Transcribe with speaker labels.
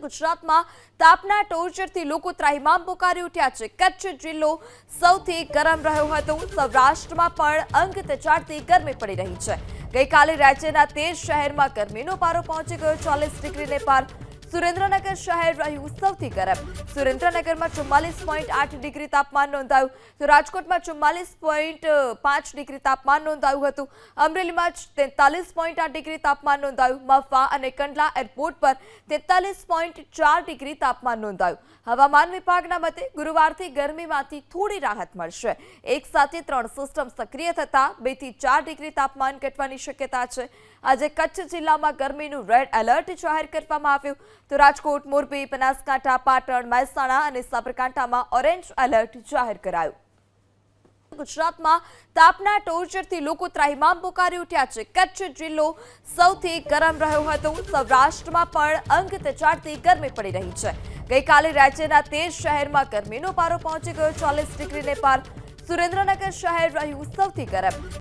Speaker 1: ગુજરાતમાં તાપના ટોર્ચરથી લોકો ત્રાહિમામ પોકારી ઉઠ્યા છે। કચ્છ જિલ્લો સૌથી ગરમ રહ્યો હતો। સૌરાષ્ટ્રમાં પણ અંગ તચાડતી ગરમી પડી રહી છે। ગઈકાલે રાજ્યના 13 શહેરમાં ગરમીનો પારો પહોંચી ગયો 40 ડિગ્રીને પાર। સુરેન્દ્રનગર શહેર રહ્યું સૌથી ગરમ। સુરેન્દ્રનગરમાં 44.8 ડિગ્રી તાપમાન નોંધાયું તો રાજકોટમાં 44.5 ડિગ્રી તાપમાન નોંધાયું હતું। અમરેલીમાં 43.8 ડિગ્રી તાપમાન નોંધાયું। મહુવા અને કંડલા એરપોર્ટ પર 43.4 ડિગ્રી તાપમાન નોંધાયું। હવામાન વિભાગના મતે ગુરુવારથી ગરમીમાંથી થોડી રાહત મળશે। એક સાથે 3 સિસ્ટમ સક્રિય થતા 2 થી 4 ડિગ્રી તાપમાન ઘટવાની શક્યતા છે। આજે કચ્છ જિલ્લામાં ગરમીનું રેડ એલર્ટ જાહેર કરવામાં આવ્યું તો રાજકોટ, મોરબી, બનાસકાંઠા, પાટણ, મહેસાણા અને સાબરકાંઠામાં ઓરેન્જ એલર્ટ જાહેર કરાયું। ગુજરાતમાં તાપના ટોર્ચરથી લોકો ત્રાહિમામ પોકારી ઉઠ્યા છે। કચ્છ જિલ્લો સૌથી ગરમ રહ્યો હતો। સૌરાષ્ટ્રમાં પણ અંગ તચાડતી ગરમી પડી રહી છે। ગઈકાલે રાજ્યના 13 શહેરમાં ગરમીનો પારો પહોંચી ગયો 40 ડિગ્રીને પાર। સુરેન્દ્રનગર શહેર રહ્યું સૌથી ગરમ।